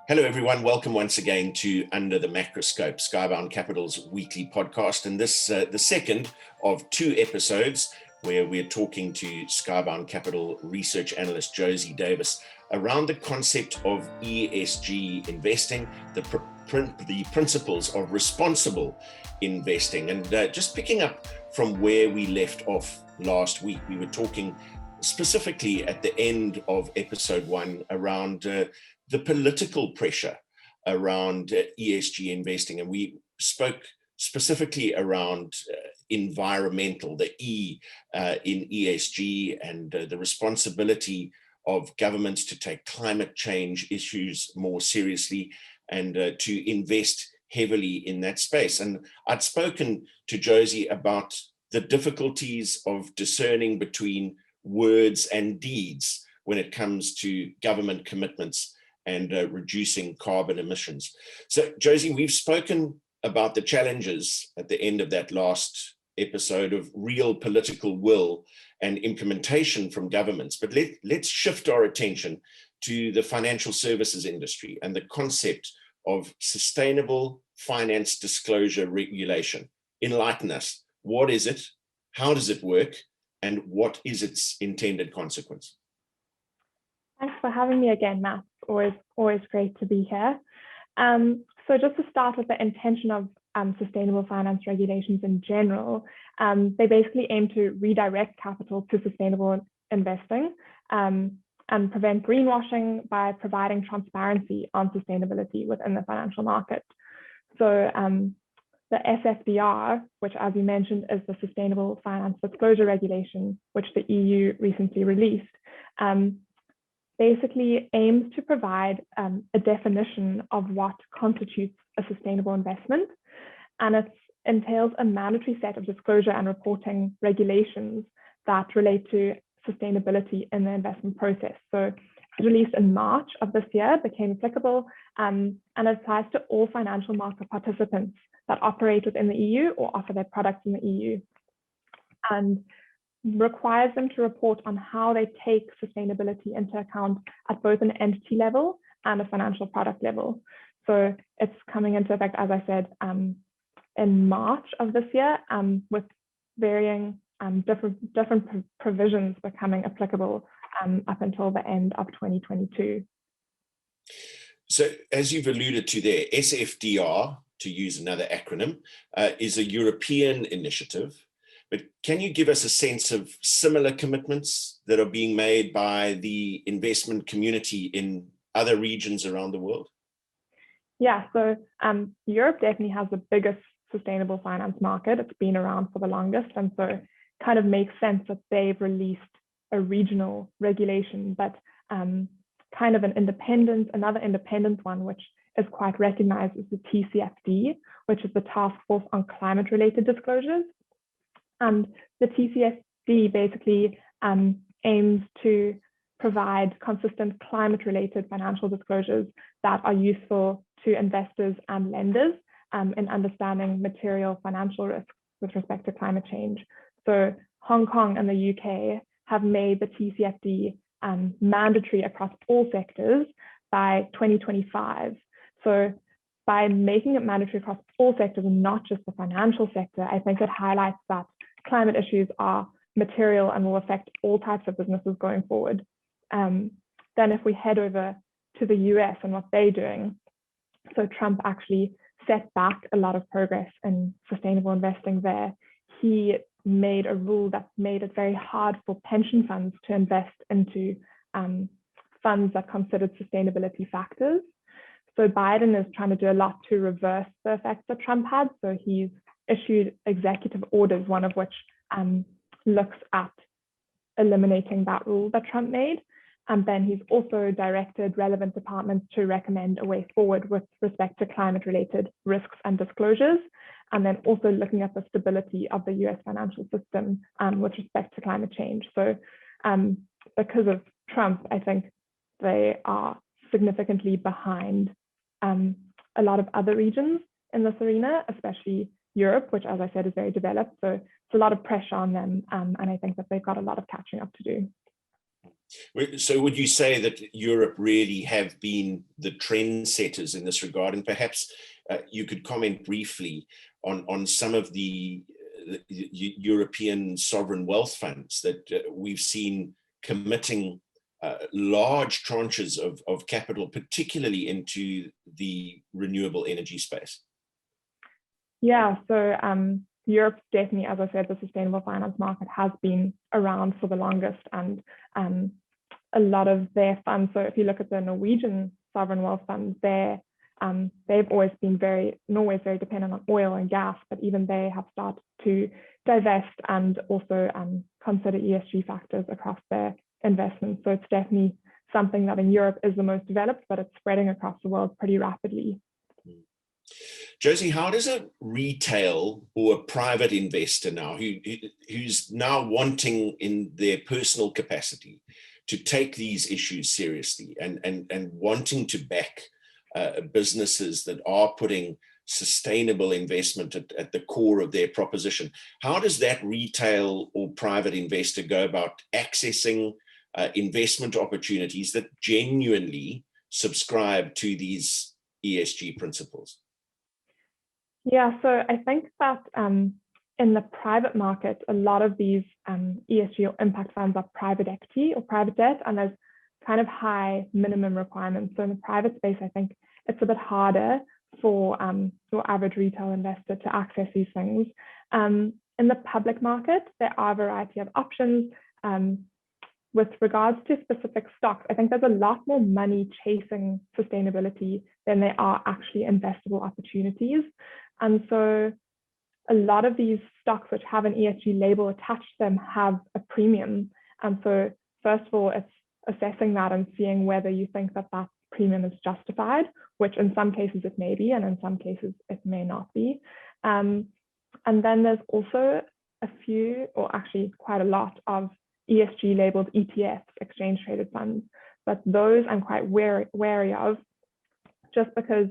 Hello, everyone. Welcome once again to Under the Macroscope, Skybound Capital's weekly podcast. And this the second of two episodes where we're talking to Skybound Capital research analyst Josie Davis around the concept of ESG investing, the principles of responsible investing. And just picking up from where we left off last week, we were talking specifically at the end of episode one around the political pressure around ESG investing. And we spoke specifically around environmental, the E in ESG, and the responsibility of governments to take climate change issues more seriously and to invest heavily in that space. And I'd spoken to Josie about the difficulties of discerning between words and deeds when it comes to government commitments and reducing carbon emissions. So, Josie, we've spoken about the challenges at the end of that last episode of real political will and implementation from governments, but let's shift our attention to the financial services industry and the concept of sustainable finance disclosure regulation. Enlighten us. What is it? How does it work? And what is its intended consequence? Thanks for having me again, Matt. Always great to be here. So just to start with the intention of sustainable finance regulations in general, they basically aim to redirect capital to sustainable investing and prevent greenwashing by providing transparency on sustainability within the financial market. So the SFDR, which, as you mentioned, is the Sustainable Finance Disclosure Regulation, which the EU recently released, basically aims to provide a definition of what constitutes a sustainable investment. And it entails a mandatory set of disclosure and reporting regulations that relate to sustainability in the investment process. So it was released in March of this year, became applicable, and it applies to all financial market participants that operate within the EU or offer their products in the EU, and requires them to report on how they take sustainability into account at both an entity level and a financial product level. So it's coming into effect, as I said, in March of this year, with varying different provisions becoming applicable up until the end of 2022. So as you've alluded to there, SFDR, to use another acronym, is a European initiative. But can you give us a sense of similar commitments that are being made by the investment community in other regions around the world? Yeah, so Europe definitely has the biggest sustainable finance market. It's been around for the longest, and so it kind of makes sense that they've released a regional regulation, but kind of another independent one, which is quite recognized, is the TCFD, which is the Task Force on Climate-Related Disclosures. And the TCFD basically aims to provide consistent climate-related financial disclosures that are useful to investors and lenders in understanding material financial risks with respect to climate change. So Hong Kong and the UK have made the TCFD mandatory across all sectors by 2025. So by making it mandatory across all sectors and not just the financial sector, I think it highlights that climate issues are material and will affect all types of businesses going forward. Then if we head over to the US and what they're doing, so Trump actually set back a lot of progress in sustainable investing there. He made a rule that made it very hard for pension funds to invest into funds that considered sustainability factors. So Biden is trying to do a lot to reverse the effects that Trump had. So he's issued executive orders, one of which looks at eliminating that rule that Trump made. And then he's also directed relevant departments to recommend a way forward with respect to climate-related risks and disclosures, and then also looking at the stability of the US financial system with respect to climate change. So because of Trump, I think they are significantly behind a lot of other regions in this arena, especially Europe, which, as I said, is very developed. So it's a lot of pressure on them, and I think that they've got a lot of catching up to do. So would you say that Europe really have been the trendsetters in this regard? And perhaps you could comment briefly on some of the European sovereign wealth funds that we've seen committing large tranches of capital, particularly into the renewable energy space. Yeah, so Europe definitely, as I said, the sustainable finance market has been around for the longest, and a lot of their funds. So if you look at the Norwegian sovereign wealth funds, they've always been Norway's very dependent on oil and gas, but even they have started to divest and also consider ESG factors across their investments. So it's definitely something that in Europe is the most developed, but it's spreading across the world pretty rapidly. Josie, how does a retail or a private investor now who's now wanting in their personal capacity to take these issues seriously and wanting to back businesses that are putting sustainable investment at the core of their proposition, how does that retail or private investor go about accessing investment opportunities that genuinely subscribe to these ESG principles? Yeah, so I think that in the private market, a lot of these ESG or impact funds are private equity or private debt, and there's kind of high minimum requirements. So in the private space, I think it's a bit harder for your average retail investor to access these things. In the public market, there are a variety of options. With regards to specific stocks, I think there's a lot more money chasing sustainability than there are actually investable opportunities. And so a lot of these stocks which have an ESG label attached to them have a premium. And so first of all, it's assessing that and seeing whether you think that that premium is justified, which in some cases it may be, and in some cases it may not be. And then there's also a few, or actually quite a lot of ESG labeled ETFs, exchange traded funds, but those I'm quite wary of, just because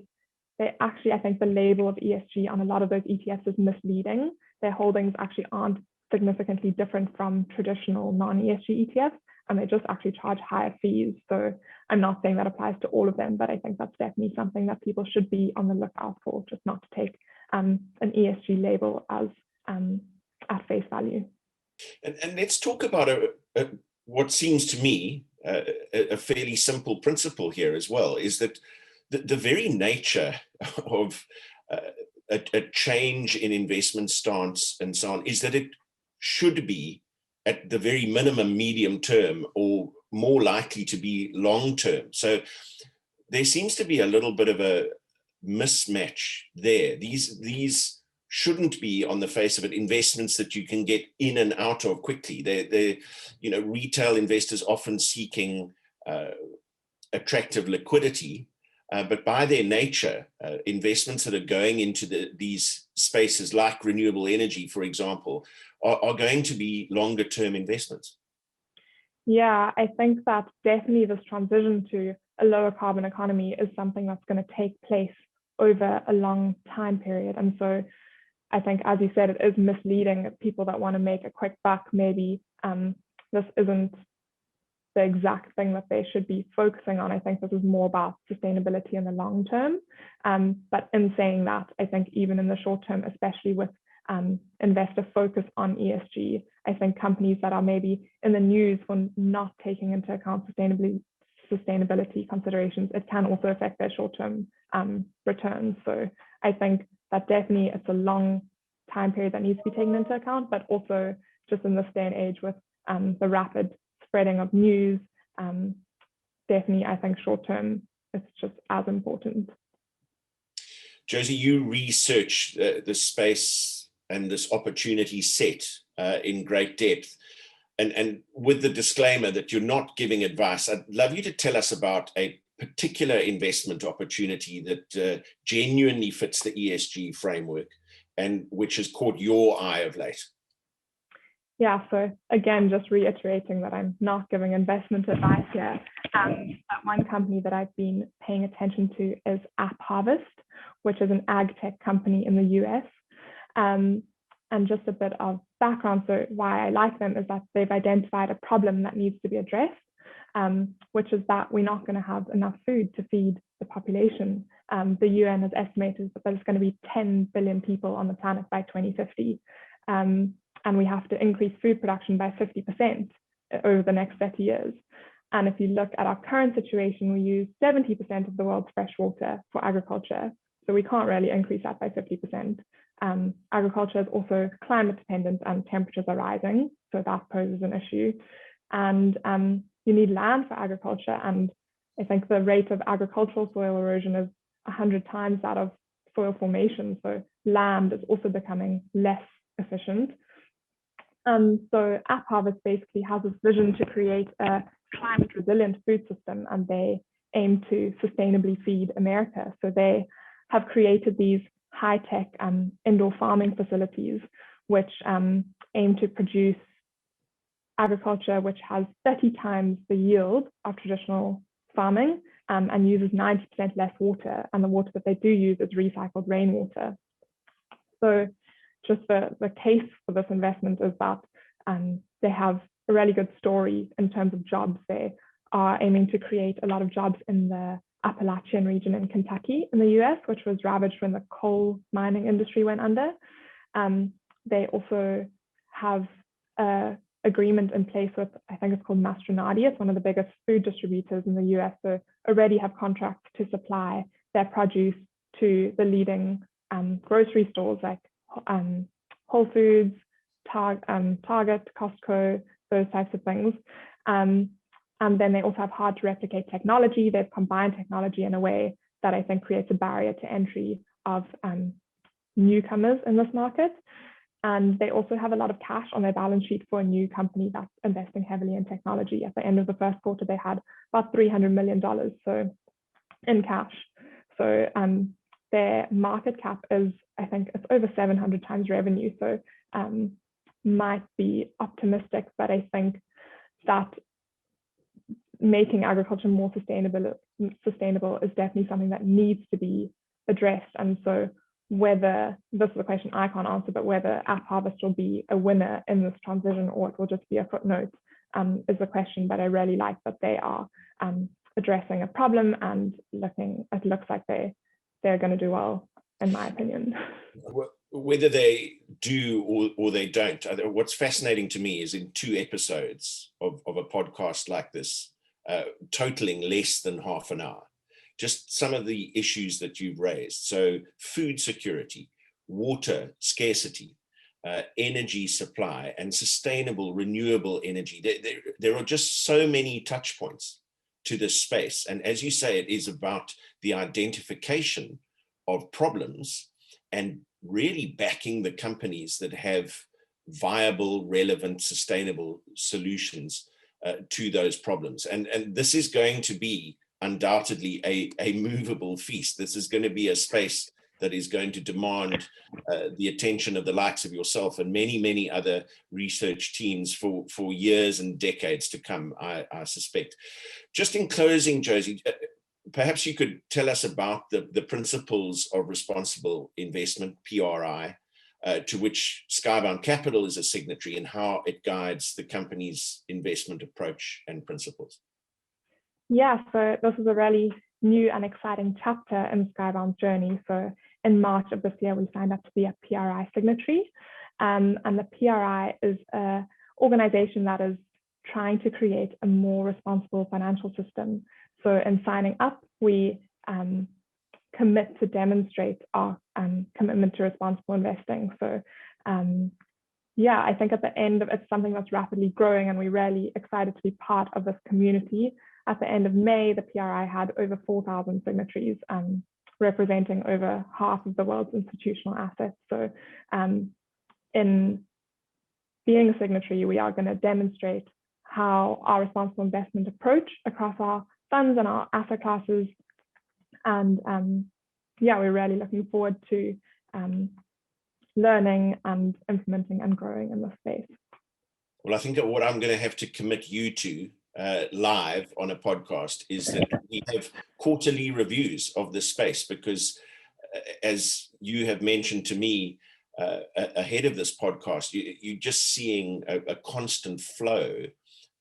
they actually, I think the label of ESG on a lot of those ETFs is misleading. Their holdings actually aren't significantly different from traditional non-ESG ETFs, and they just actually charge higher fees. So I'm not saying that applies to all of them, but I think that's definitely something that people should be on the lookout for, just not to take an ESG label as at face value. And let's talk about what seems to me a fairly simple principle here as well, is that the very nature of a change in investment stance and so on is that it should be at the very minimum medium term, or more likely to be long term. So there seems to be a little bit of a mismatch there. These shouldn't be, on the face of it, investments that you can get in and out of quickly. They're retail investors often seeking attractive liquidity, but by their nature, investments that are going into these spaces like renewable energy, for example, are going to be longer term investments. Yeah, I think that definitely this transition to a lower carbon economy is something that's going to take place over a long time period. And so I think, as you said, it is misleading. People that want to make a quick buck, maybe this isn't the exact thing that they should be focusing on. I think this is more about sustainability in the long term. But in saying that, I think even in the short term, especially with investor focus on ESG, I think companies that are maybe in the news for not taking into account sustainability considerations, it can also affect their short-term returns. So I think that definitely it's a long time period that needs to be taken into account, but also just in this day and age with the rapid spreading of news, definitely I think short-term it's just as important. Josie, you research the space and this opportunity set in great depth. And with the disclaimer that you're not giving advice, I'd love you to tell us about a particular investment opportunity that genuinely fits the ESG framework and which has caught your eye of late. Yeah, so again, just reiterating that I'm not giving investment advice here. One company that I've been paying attention to is AppHarvest, which is an ag tech company in the US. And just a bit of background, so why I like them is that they've identified a problem that needs to be addressed. which is that we're not going to have enough food to feed the population. The UN has estimated that there's going to be 10 billion people on the planet by 2050. And we have to increase food production by 50% over the next 30 years. And if you look at our current situation, we use 70% of the world's fresh water for agriculture. So we can't really increase that by 50%. Agriculture is also climate dependent and temperatures are rising. So that poses an issue. And you need land for agriculture. And I think the rate of agricultural soil erosion is 100 times that of soil formation. So land is also becoming less efficient. So AppHarvest basically has this vision to create a climate resilient food system, and they aim to sustainably feed America. So they have created these high-tech indoor farming facilities, which aim to produce agriculture which has 30 times the yield of traditional farming and uses 90% less water. And the water that they do use is recycled rainwater. So just the case for this investment is that they have a really good story in terms of jobs. They are aiming to create a lot of jobs in the Appalachian region in Kentucky in the US, which was ravaged when the coal mining industry went under. They also have an agreement in place with, I think it's called Mastronardi. It's one of the biggest food distributors in the US. So already have contracts to supply their produce to the leading grocery stores like Whole Foods, Target, Costco, those types of things. And then they also have hard to replicate technology. They've combined technology in a way that I think creates a barrier to entry of newcomers in this market. And they also have a lot of cash on their balance sheet for a new company that's investing heavily in technology. At the end of the first quarter, they had about $300 million in cash. So their market cap is, I think it's over 700 times revenue. So might be optimistic, but I think that making agriculture more sustainable is definitely something that needs to be addressed. And so whether, this is a question I can't answer, but whether AppHarvest will be a winner in this transition or it will just be a footnote is the question. But I really like that they are addressing a problem, and it looks like they're going to do well, in my opinion. Whether they do or they don't, what's fascinating to me is in 2 episodes of a podcast like this, totaling less than half an hour, just some of the issues that you've raised. So food security, water scarcity, energy supply, and sustainable renewable energy. There are just so many touch points to this space. And as you say, it is about the identification of problems and really backing the companies that have viable, relevant, sustainable solutions to those problems. And this is going to be undoubtedly a movable feast. This is going to be a space that is going to demand the attention of the likes of yourself and many, many other research teams for years and decades to come, I suspect. Just in closing, Josie, perhaps you could tell us about the principles of responsible investment, PRI, to which Skybound Capital is a signatory, and how it guides the company's investment approach and principles. Yeah, so this is a really new and exciting chapter in Skybound's journey. So in March of this year, we signed up to be a PRI signatory. And the PRI is an organization that is trying to create a more responsible financial system. So in signing up, we commit to demonstrate our commitment to responsible investing. So yeah, I think at the end of it's something that's rapidly growing, and we're really excited to be part of this community. At the end of May, the PRI had over 4,000 signatories, representing over half of the world's institutional assets. So in being a signatory, we are going to demonstrate how our responsible investment approach across our funds and our asset classes. And yeah, we're really looking forward to learning and implementing and growing in this space. Well, I think that what I'm going to have to commit you to live on a podcast is that we have quarterly reviews of this space, because as you have mentioned to me ahead of this podcast, you're just seeing a constant flow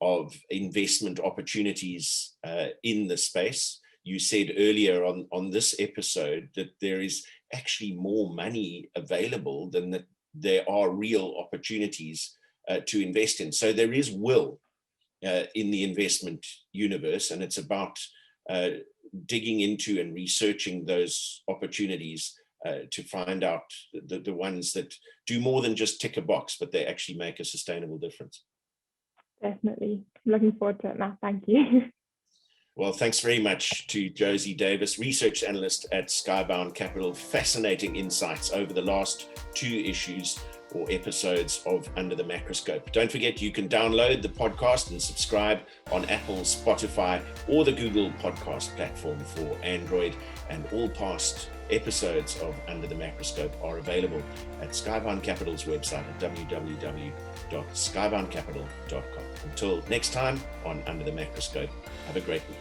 of investment opportunities in the space. You said earlier on this episode that there is actually more money available than that there are real opportunities to invest in. So there is will in the investment universe, and it's about digging into and researching those opportunities to find out the ones that do more than just tick a box, but they actually make a sustainable difference. Definitely. Looking forward to it, Matt. Thank you. Well, thanks very much to Josie Davis, research analyst at Skybound Capital. Fascinating insights over the last 2 issues or episodes of Under the Macroscope. Don't forget, you can download the podcast and subscribe on Apple, Spotify, or the Google podcast platform for Android. And all past episodes of Under the Macroscope are available at Skybound Capital's website at www.skyboundcapital.com. Until next time on Under the Macroscope, have a great week.